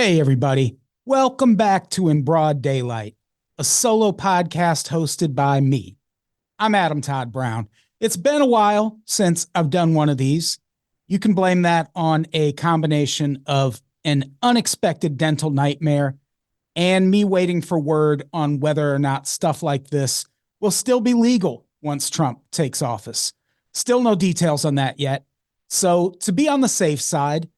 Hey, everybody. Welcome back to In Broad Daylight, a solo podcast hosted by me. I'm Adam Todd Brown. It's been a while since I've done one of these. You can blame that on a combination of an unexpected dental nightmare and me waiting for word on whether or not stuff like this will still be legal once Trump takes office. Still no details on that yet. So to be on the safe side,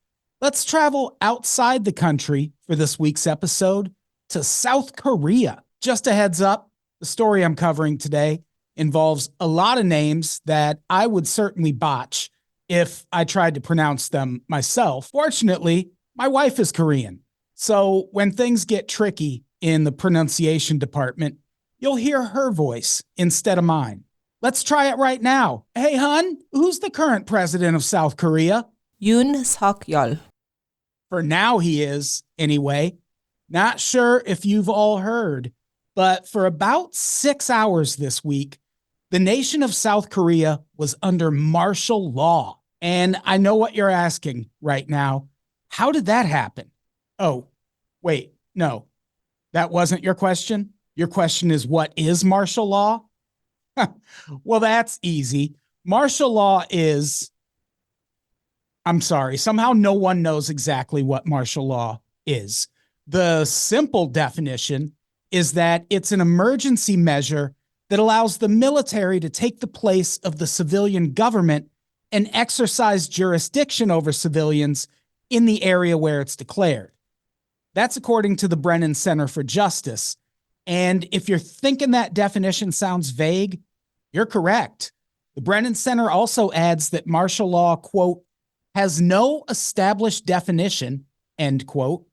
let's travel outside the country for this week's episode to South Korea. Just a heads up, the story I'm covering today involves a lot of names that I would certainly botch if I tried to pronounce them myself. Fortunately, my wife is Korean, so when things get tricky in the pronunciation department, you'll hear her voice instead of mine. Let's try it right now. Hey, hun, who's the current president of South Korea? Yoon Suk-yeol. For now, he is, anyway. Not sure if you've all heard, but for about 6 hours this week, the nation of South Korea was under martial law. And I know what you're asking right now. How did that happen? Oh, wait, no, that wasn't your question. Your question is, what is martial law? Well, that's easy. Martial law is... I'm sorry, somehow no one knows exactly what martial law is. The simple definition is that it's an emergency measure that allows the military to take the place of the civilian government and exercise jurisdiction over civilians in the area where it's declared. That's according to the Brennan Center for Justice. And if you're thinking that definition sounds vague, you're correct. The Brennan Center also adds that martial law, quote, has no established definition, end quote,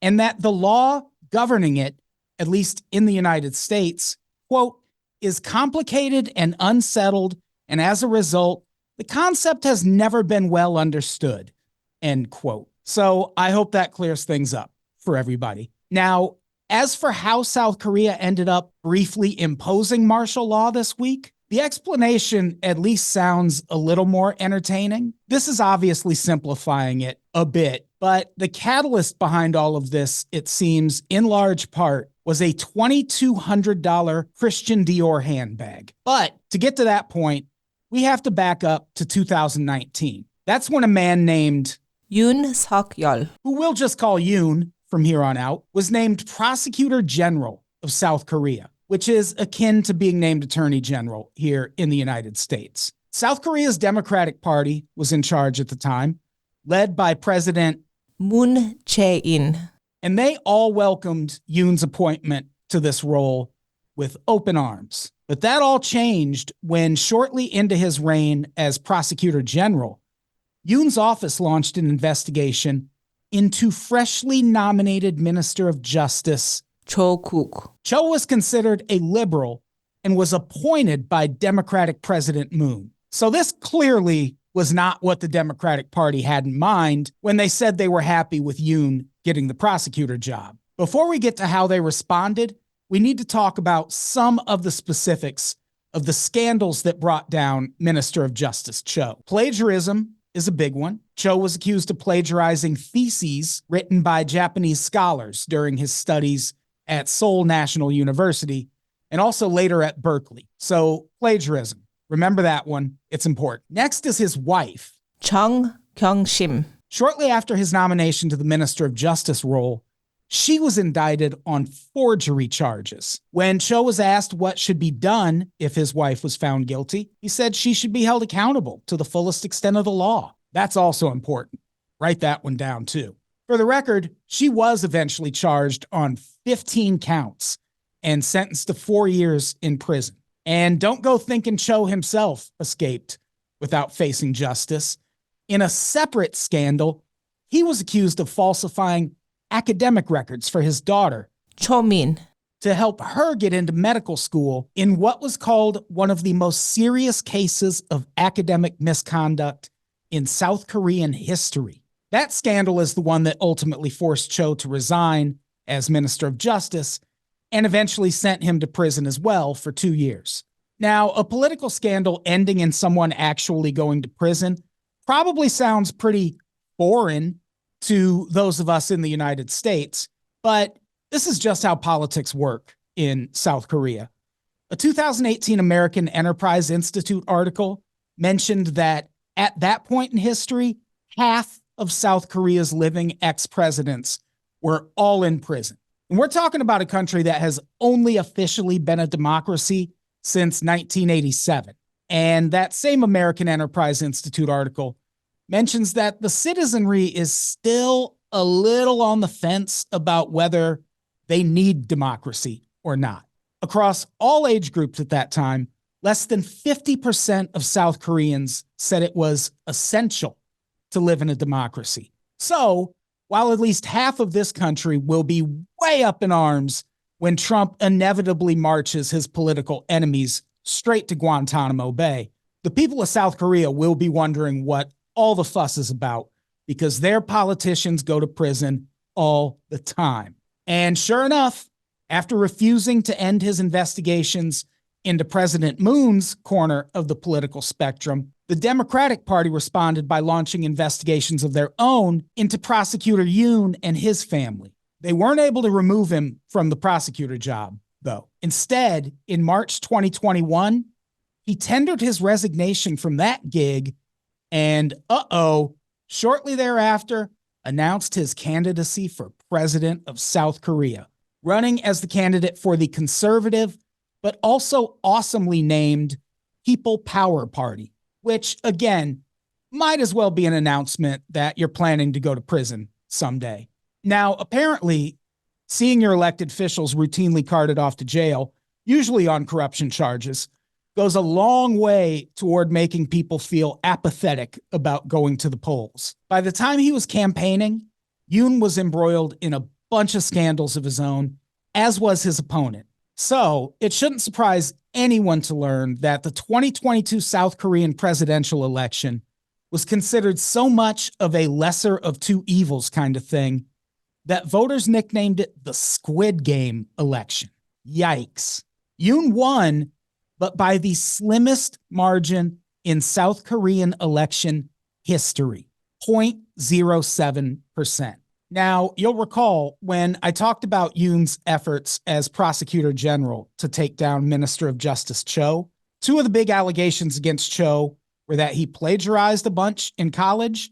and that the law governing it, at least in the United States, quote, is complicated and unsettled, and as a result, the concept has never been well understood, end quote. So I hope that clears things up for everybody. Now, as for how South Korea ended up briefly imposing martial law this week, the explanation at least sounds a little more entertaining. This is obviously simplifying it a bit, but the catalyst behind all of this, it seems, in large part, was a $2,200 Christian Dior handbag. But to get to that point, we have to back up to 2019. That's when a man named Yoon Suk-yeol, who we'll just call Yoon from here on out, was named Prosecutor General of South Korea, which is akin to being named Attorney General here in the United States. South Korea's Democratic Party was in charge at the time, led by President Moon Jae-in. And they all welcomed Yoon's appointment to this role with open arms. But that all changed when, shortly into his reign as Prosecutor General, Yoon's office launched an investigation into freshly nominated Minister of Justice Cho Kuk. Cho was considered a liberal and was appointed by Democratic President Moon. So this clearly was not what the Democratic Party had in mind when they said they were happy with Yoon getting the prosecutor job. Before we get to how they responded, we need to talk about some of the specifics of the scandals that brought down Minister of Justice Cho. Plagiarism is a big one. Cho was accused of plagiarizing theses written by Japanese scholars during his studies at Seoul National University, and also later at Berkeley. So plagiarism, remember that one, it's important. Next is his wife, Chung Kyung-shim. Shortly after his nomination to the Minister of Justice role, she was indicted on forgery charges. When Cho was asked what should be done if his wife was found guilty, he said she should be held accountable to the fullest extent of the law. That's also important. Write that one down too. For the record, she was eventually charged on 15 counts and sentenced to 4 years in prison. And don't go thinking Cho himself escaped without facing justice. In a separate scandal, he was accused of falsifying academic records for his daughter, Cho-min, to help her get into medical school in what was called one of the most serious cases of academic misconduct in South Korean history. That scandal is the one that ultimately forced Cho to resign as Minister of Justice and eventually sent him to prison as well for 2 years. Now, a political scandal ending in someone actually going to prison probably sounds pretty foreign to those of us in the United States, but this is just how politics work in South Korea. A 2018 American Enterprise Institute article mentioned that at that point in history, half of South Korea's living ex-presidents were all in prison. And we're talking about a country that has only officially been a democracy since 1987. And that same American Enterprise Institute article mentions that the citizenry is still a little on the fence about whether they need democracy or not. Across all age groups at that time, less than 50% of South Koreans said it was essential to live in a democracy. So, while at least half of this country will be way up in arms when Trump inevitably marches his political enemies straight to Guantanamo Bay, the people of South Korea will be wondering what all the fuss is about because their politicians go to prison all the time. And sure enough, after refusing to end his investigations into President Moon's corner of the political spectrum, the Democratic Party responded by launching investigations of their own into Prosecutor Yoon and his family. They weren't able to remove him from the prosecutor job, though. Instead, in March 2021, he tendered his resignation from that gig and, shortly thereafter, announced his candidacy for president of South Korea, running as the candidate for the conservative, but also awesomely named People Power Party, which, again, might as well be an announcement that you're planning to go to prison someday. Now, apparently, seeing your elected officials routinely carted off to jail, usually on corruption charges, goes a long way toward making people feel apathetic about going to the polls. By the time he was campaigning, Yoon was embroiled in a bunch of scandals of his own, as was his opponent. So it shouldn't surprise anyone to learn that the 2022 South Korean presidential election was considered so much of a lesser of two evils kind of thing that voters nicknamed it the Squid Game election. Yikes. Yoon won, but by the slimmest margin in South Korean election history, 0.07%. Now, you'll recall when I talked about Yoon's efforts as Prosecutor General to take down Minister of Justice Cho, two of the big allegations against Cho were that he plagiarized a bunch in college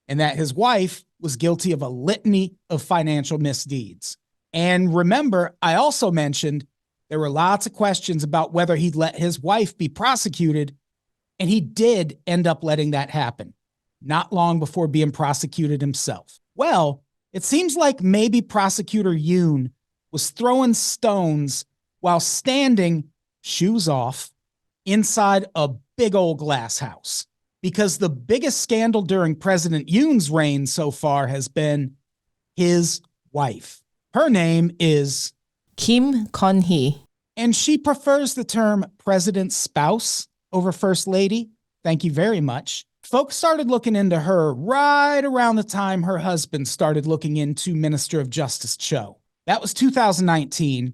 and that his wife was guilty of a litany of financial misdeeds. And remember, I also mentioned there were lots of questions about whether he'd let his wife be prosecuted, and he did end up letting that happen, not long before being prosecuted himself. Well, it seems like maybe Prosecutor Yoon was throwing stones while standing, shoes off, inside a big old glass house. Because the biggest scandal during President Yoon's reign so far has been his wife. Her name is Kim Kon-hee. And she prefers the term president's spouse over first lady. Thank you very much. Folks started looking into her right around the time her husband started looking into Minister of Justice Cho. That was 2019.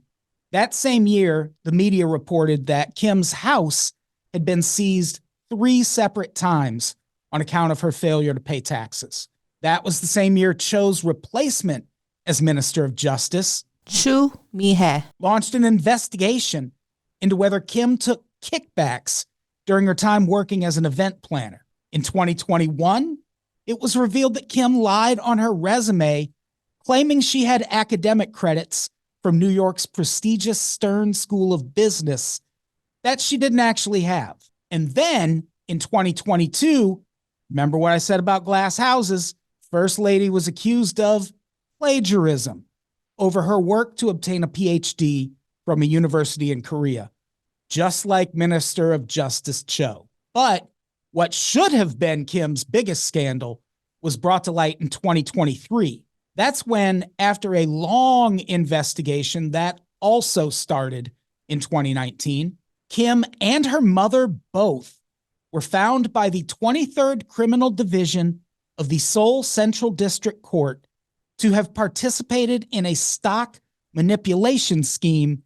That same year, the media reported that Kim's house had been seized 3 separate times on account of her failure to pay taxes. That was the same year Cho's replacement as Minister of Justice, Chu Mi-hae, launched an investigation into whether Kim took kickbacks during her time working as an event planner. In 2021, it was revealed that Kim lied on her resume, claiming she had academic credits from New York's prestigious Stern School of Business that she didn't actually have. And then in 2022, remember what I said about glass houses? First Lady was accused of plagiarism over her work to obtain a PhD from a university in Korea, just like Minister of Justice Cho. But what should have been Kim's biggest scandal was brought to light in 2023. That's when, after a long investigation that also started in 2019, Kim and her mother both were found by the 23rd Criminal Division of the Seoul Central District Court to have participated in a stock manipulation scheme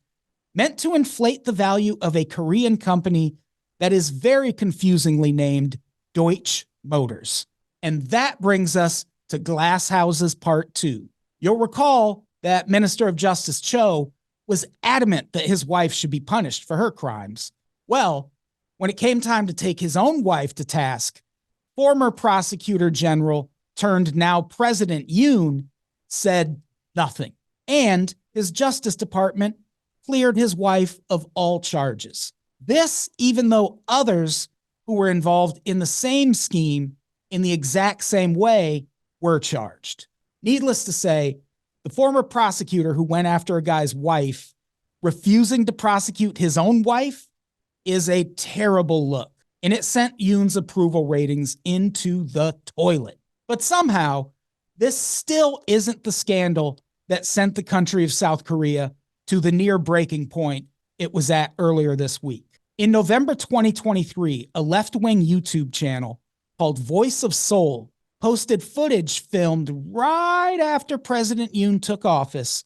meant to inflate the value of a Korean company that is very confusingly named Deutsche Motors. And that brings us to Glass Houses Part 2. You'll recall that Minister of Justice Cho was adamant that his wife should be punished for her crimes. Well, when it came time to take his own wife to task, former Prosecutor General turned now President Yoon said nothing. And his Justice Department cleared his wife of all charges. This, even though others who were involved in the same scheme in the exact same way were charged. Needless to say, the former prosecutor who went after a guy's wife, refusing to prosecute his own wife, is a terrible look, and it sent Yoon's approval ratings into the toilet. But somehow, this still isn't the scandal that sent the country of South Korea to the near breaking point it was at earlier this week. In November 2023, a left-wing YouTube channel called Voice of Seoul posted footage filmed right after President Yoon took office,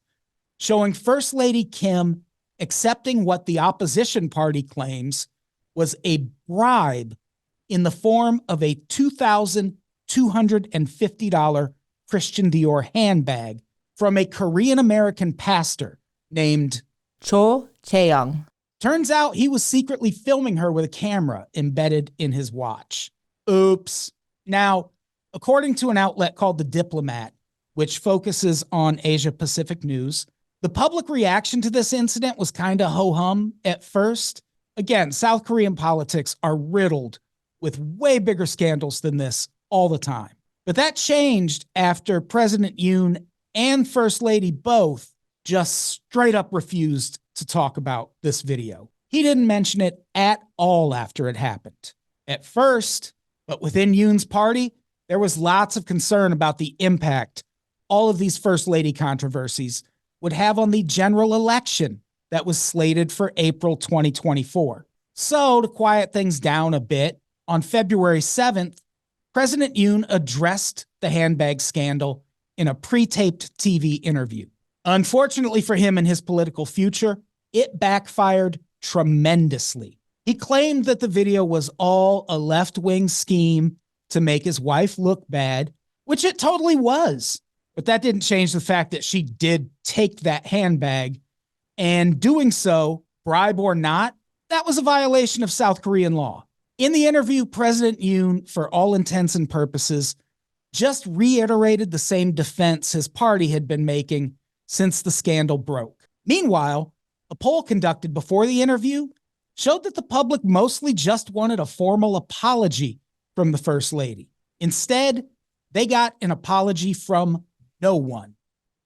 showing First Lady Kim accepting what the opposition party claims was a bribe in the form of a $2,250 Christian Dior handbag from a Korean-American pastor named Cho Kuk. Turns out he was secretly filming her with a camera embedded in his watch. Oops. Now, according to an outlet called The Diplomat, which focuses on Asia-Pacific news, the public reaction to this incident was kind of ho-hum at first. Again, South Korean politics are riddled with way bigger scandals than this all the time. But that changed after President Yoon and First Lady both just straight up refused to talk about this video. He didn't mention it at all after it happened. At first, but within Yoon's party, there was lots of concern about the impact all of these First Lady controversies would have on the general election that was slated for April 2024. So, to quiet things down a bit, on February 7th, President Yoon addressed the handbag scandal in a pre-taped TV interview. Unfortunately for him and his political future, it backfired tremendously. He claimed that the video was all a left-wing scheme to make his wife look bad, which it totally was. But that didn't change the fact that she did take that handbag, and doing so, bribe or not, that was a violation of South Korean law. In the interview, President Yoon, for all intents and purposes, just reiterated the same defense his party had been making since the scandal broke. Meanwhile, a poll conducted before the interview showed that the public mostly just wanted a formal apology from the First Lady. Instead, they got an apology from no one,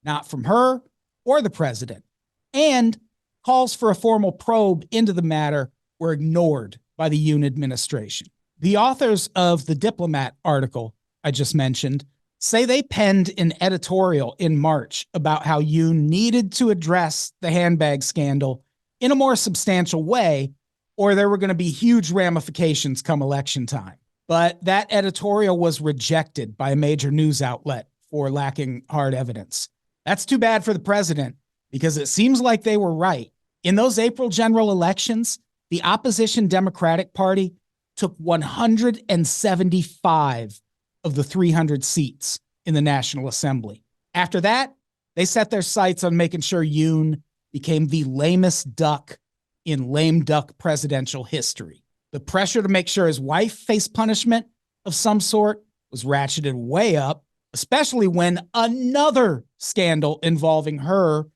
not from her or the president, and calls for a formal probe into the matter were ignored by the Yoon administration. The authors of the Diplomat article I just mentioned say they penned an editorial in March about how Yoon needed to address the handbag scandal in a more substantial way, or there were going to be huge ramifications come election time. But that editorial was rejected by a major news outlet for lacking hard evidence. That's too bad for the president, because it seems like they were right. In those April general elections, the opposition Democratic Party took 175 of the 300 seats in the National Assembly. After that, they set their sights on making sure Yoon became the lamest duck in lame duck presidential history. The pressure to make sure his wife faced punishment of some sort was ratcheted way up, especially when another scandal involving her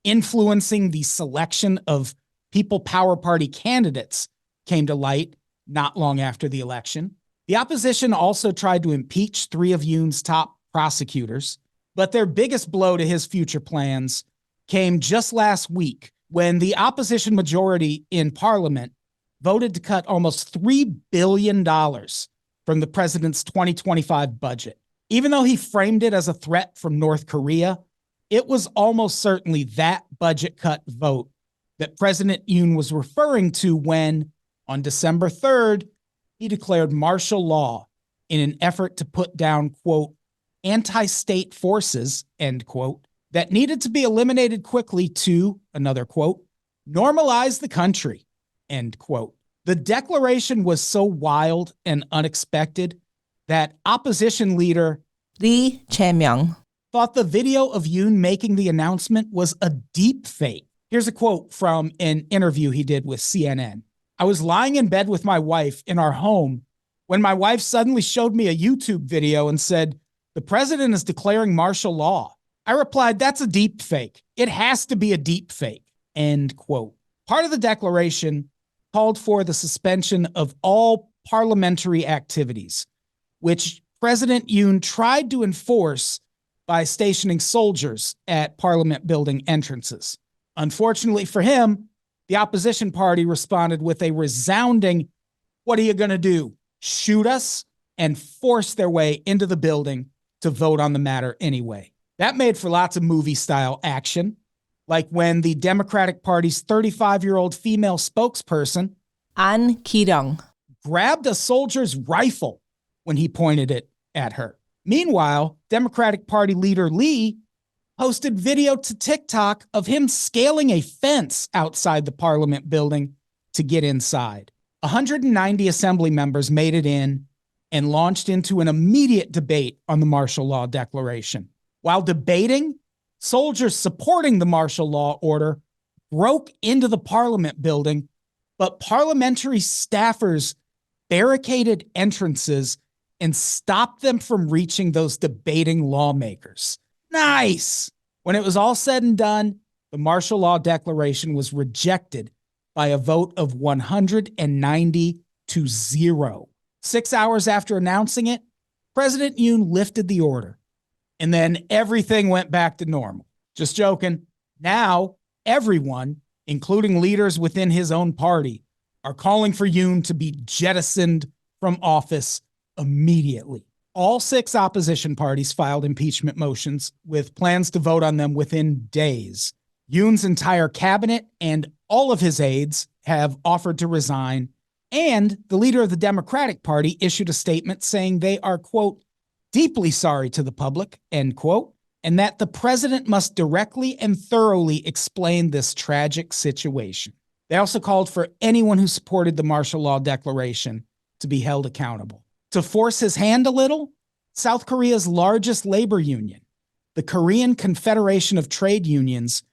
influencing the selection of People Power Party candidates came to light not long after the election. The opposition also tried to impeach 3 of Yoon's top prosecutors, but their biggest blow to his future plans came just last week when the opposition majority in Parliament voted to cut almost $3 billion from the president's 2025 budget. Even though he framed it as a threat from North Korea, it was almost certainly that budget cut vote that President Yoon was referring to when, on December 3rd, he declared martial law in an effort to put down, quote, anti-state forces, end quote, that needed to be eliminated quickly to, another quote, normalize the country, end quote. The declaration was so wild and unexpected that opposition leader Lee Jae-myung. thought the video of Yoon making the announcement was a deep fake. Here's a quote from an interview he did with CNN. "I was lying in bed with my wife in our home when my wife suddenly showed me a YouTube video and said, 'The president is declaring martial law.' I replied, 'That's a deep fake. It has to be a deep fake." End quote. Part of the declaration called for the suspension of all parliamentary activities, which President Yoon tried to enforce by stationing soldiers at Parliament building entrances. Unfortunately for him, the opposition party responded with a resounding, "What are you going to do? Shoot us?" and forced their way into the building to vote on the matter anyway. That made for lots of movie-style action, like when the Democratic Party's 35-year-old female spokesperson An Ki-ryung. grabbed a soldier's rifle when he pointed it at her. Meanwhile, Democratic Party leader Lee posted video to TikTok of him scaling a fence outside the Parliament building to get inside. 190 assembly members made it in and launched into an immediate debate on the martial law declaration. While debating, soldiers supporting the martial law order broke into the Parliament building, but parliamentary staffers barricaded entrances and stopped them from reaching those debating lawmakers. Nice! When it was all said and done, the martial law declaration was rejected by a vote of 190 to 0. 6 hours after announcing it, President Yoon lifted the order, and then everything went back to normal. Just joking. Now, everyone, including leaders within his own party, are calling for Yoon to be jettisoned from office immediately. All 6 opposition parties filed impeachment motions with plans to vote on them within days. Yoon's entire cabinet and all of his aides have offered to resign, and the leader of the Democratic Party issued a statement saying they are, quote, "deeply sorry to the public," end quote, and that the president must directly and thoroughly explain this tragic situation. They also called for anyone who supported the martial law declaration to be held accountable. To force his hand a little, South Korea's largest labor union, the Korean Confederation of Trade Unions,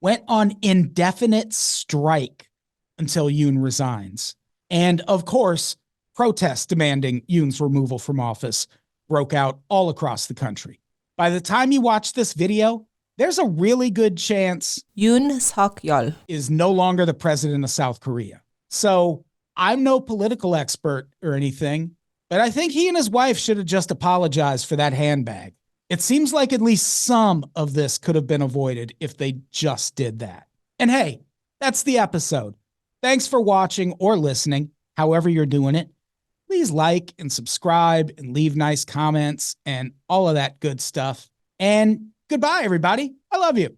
went on indefinite strike until Yoon resigns. And of course, protests demanding Yoon's removal from office broke out all across the country. By the time you watch this video, there's a really good chance Yoon Suk-yeol. is no longer the president of South Korea. So I'm no political expert or anything, but I think he and his wife should have just apologized for that handbag. It seems like at least some of this could have been avoided if they just did that. And hey, that's the episode. Thanks for watching or listening, however you're doing it. Please like and subscribe and leave nice comments and all of that good stuff. And goodbye, everybody. I love you.